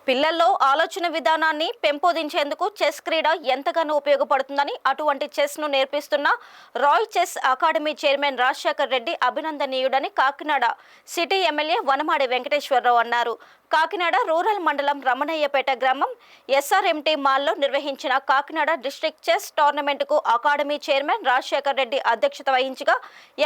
పిల్లల్లో ఆలోచన విధానాన్ని పెంపొందించేందుకు చెస్ క్రీడ ఎంతగానో ఉపయోగపడుతుందని, అటువంటి చెస్ను నేర్పిస్తున్న Rai chess academy chairman Rajasekhar Reddy అభినందనీయుడని కాకినాడ సిటీ ఎమ్మెల్యే వనమాడి వెంకటేశ్వరరావు అన్నారు. కాకినాడ రూరల్ మండలం రమణయ్యపేట గ్రామం ఎస్ఆర్ఎంటీ మాల్లో నిర్వహించిన కాకినాడ డిస్ట్రిక్ట్ చెస్ టోర్నమెంట్కు అకాడమీ చైర్మన్ రాజశేఖర్ రెడ్డి అధ్యక్షత వహించగా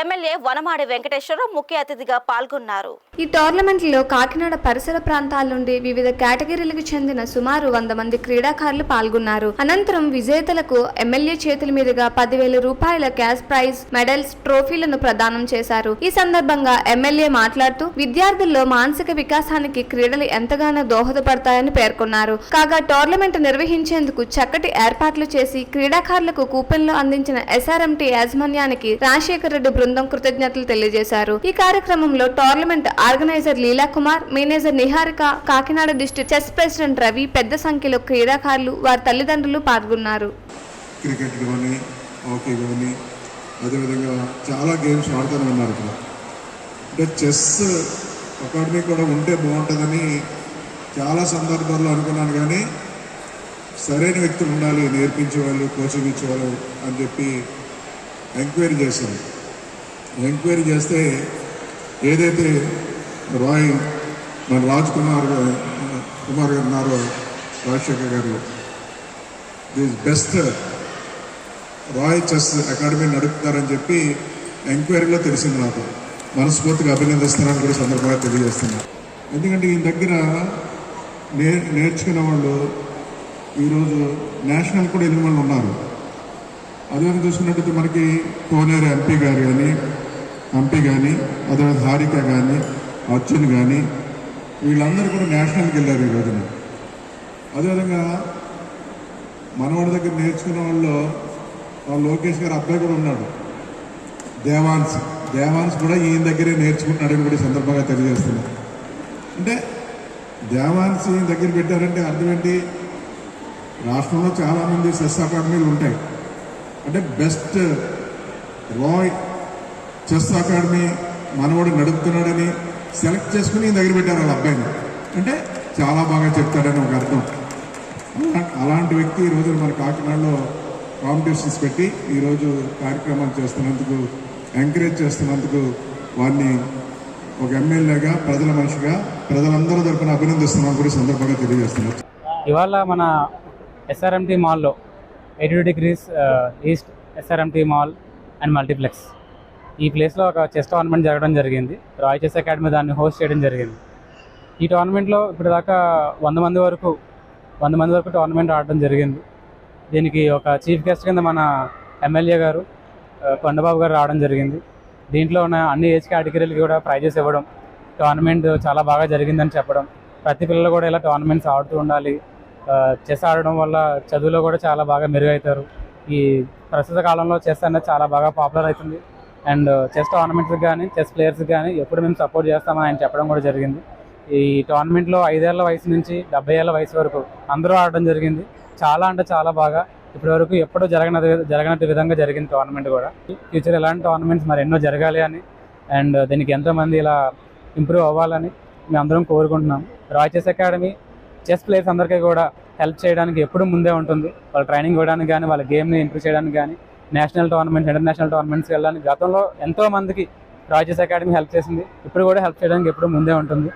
ఎమ్మెల్యే వనమాడి వెంకటేశ్వరరావు ముఖ్య అతిథిగా పాల్గొన్నారు. ఈ టోర్నమెంట్లో కాకినాడ పరిసర ప్రాంతాల నుండి వివిధ కేటగిరీలకు చెందిన సుమారు 100 మంది క్రీడాకారులు పాల్గొన్నారు. అనంతరం విజేతలకు ఎమ్మెల్యే చేతుల మీదుగా 10,000 రూపాయల క్యాష్ ప్రైజ్, మెడల్స్, ట్రోఫీలను ప్రదానం చేశారు. ఈ సందర్భంగా ఎమ్మెల్యే మాట్లాడుతూ విద్యార్థుల్లో మానసిక వికాసానికి క్రీడలు ఎంతగానో దోహదపడతాయని పేర్కొన్నారు. కాగా టోర్నమెంట్ నిర్వహించేందుకు చక్కటి ఏర్పాట్లు చేసి క్రీడాకారులకు కూపన్లు అందించిన ఎస్ఆర్ఎంటీ యాజమాన్యానికి రాజశేఖర్ రెడ్డి బృందం కృతజ్ఞతలు తెలియజేశారు. ఈ కార్యక్రమంలో tournament organiser Leela Kumar, manager Niharika, Kakinada district chess president Ravi, పెద్ద సంఖ్యలో క్రీడాకారులు, వారి తల్లిదండ్రులు పాల్గొన్నారు. క్రికెట్ కానీ, హాకీ కానీ, అదేవిధంగా చాలా గేమ్స్ ఆడుతూనే ఉన్నారు. ఇక్కడ అంటే చెస్ అకాడమీ కూడా ఉంటే బాగుంటుందని చాలా సందర్భాల్లో అనుకున్నాను, కానీ సరైన వ్యక్తులు ఉండాలి, నేర్పించేవాళ్ళు, కోచింగ్ ఇచ్చేవాళ్ళు అని చెప్పి ఎంక్వైరీ చేశాను. ఎంక్వైరీ చేస్తే ఏదైతే రాయ్ మన కుమార్ గారు ఉన్నారో, Rajasekhar garu this best Rai chess academy నడుపుతారని చెప్పి ఎంక్వైరీలో తెలిసింది. నాకు మనస్ఫూర్తిగా అభినందిస్తున్నాను కూడా సందర్భంగా తెలియజేస్తున్నాను. ఎందుకంటే ఈ దగ్గర నేర్చుకున్న వాళ్ళు ఈరోజు నేషనల్ కూడా 8 మంది ఉన్నారు. అదేవిధంగా చూసుకున్నట్టయితే మనకి కోనేరు ఎంపీ కానీ, అదేవిధంగా హారిక కానీ, అర్జున్ కానీ, వీళ్ళందరూ కూడా నేషనల్కి వెళ్ళారు ఈ రోజున. అదేవిధంగా మనవాడి దగ్గర నేర్చుకున్న వాళ్ళు లోకేష్ గారు అబ్బాయి కూడా ఉన్నాడు, దేవాన్స్ కూడా ఈయన దగ్గరే నేర్చుకుంటున్నాడని కూడా సందర్భంగా తెలియజేస్తున్నారు. అంటే దేవాన్స్ ఈయన దగ్గర పెట్టారంటే అర్థం ఏంటి? రాష్ట్రంలో చాలామంది చెస్ అకాడమీలు ఉంటాయి. అంటే బెస్ట్ రాయ్ చెస్ అకాడమీ మనవాడు నడుపుతున్నాడని సెలెక్ట్ చేసుకుని ఈయన దగ్గర పెట్టారు వాళ్ళ అబ్బాయిని. అంటే చాలా బాగా చెప్తాడని ఒక అర్థం. అలాంటి వ్యక్తి ఈరోజు మన కాకినాడలో కాంపిటీషన్స్ పెట్టి ఈరోజు కార్యక్రమాలు చేస్తున్నందుకు, ఎంకరేజ్ చేస్తున్నందుకు వారిని ఒక ఎమ్మెల్యేగా, ప్రజల మనిషిగా, ప్రజలందరూ తరపున అభినందిస్తున్నాం కూడా సందర్భంగా తెలియజేస్తున్నారు. ఇవాళ మన ఎస్ఆర్ఎంటీ మాల్లో 82 degrees east SRMT mall and multiplex ఈ ప్లేస్లో ఒక చెస్ టోర్నమెంట్ జరగడం జరిగింది. రాయ్ చెస్ అకాడమీ దాన్ని హోస్ట్ చేయడం జరిగింది. ఈ టోర్నమెంట్లో ఇప్పటిదాకా 100 మంది వరకు టోర్నమెంట్ ఆడడం జరిగింది. దీనికి ఒక చీఫ్ గెస్ట్ కింద మన ఎమ్మెల్యే గారు కొండబాబు గారు రావడం జరిగింది. దీంట్లో ఉన్న అన్ని ఏజ్ కేటగిరీలకి కూడా ప్రైజెస్ ఇవ్వడం, టోర్నమెంట్ చాలా బాగా జరిగిందని చెప్పడం, ప్రతి పిల్లలు కూడా ఇలా టోర్నమెంట్స్ ఆడుతూ ఉండాలి, చెస్ ఆడడం వల్ల చదువులో కూడా చాలా బాగా మెరుగవుతారు. ఈ ప్రస్తుత కాలంలో చెస్ అనేది చాలా బాగా పాపులర్ అవుతుంది. అండ్ చెస్ టోర్నమెంట్స్కి కానీ, చెస్ ప్లేయర్స్కి కానీ ఎప్పుడు మేము సపోర్ట్ చేస్తామని ఆయన చెప్పడం కూడా జరిగింది. ఈ టోర్నమెంట్లో 5 ఏళ్ల వయసు నుంచి 70 ఏళ్ల వయసు వరకు అందరూ ఆడడం జరిగింది. చాలా అంటే చాలా బాగా ఇప్పటివరకు ఎప్పుడూ జరగనట్టు విధంగా జరిగింది టోర్నమెంట్ కూడా. ఫ్యూచర్ ఇలాంటి టోర్నమెంట్స్ మరి ఎన్నో జరగాలి అని, అండ్ దీనికి ఎంతోమంది ఇలా ఇంప్రూవ్ అవ్వాలని మేము అందరం కోరుకుంటున్నాం. Rai chess academy chess players అందరికీ కూడా హెల్ప్ చేయడానికి ఎప్పుడు ముందే ఉంటుంది. వాళ్ళ ట్రైనింగ్ ఇవ్వడానికి కానీ, వాళ్ళ గేమ్ని ఇంప్రూవ్ చేయడానికి కానీ, నేషనల్ టోర్నమెంట్స్, ఇంటర్నేషనల్ టోర్నమెంట్స్కి వెళ్ళడానికి గతంలో ఎంతో మందికి రాయ్ చెస్ అకాడమీ హెల్ప్ చేసింది. ఇప్పుడు కూడా హెల్ప్ చేయడానికి ఎప్పుడు ముందే ఉంటుంది.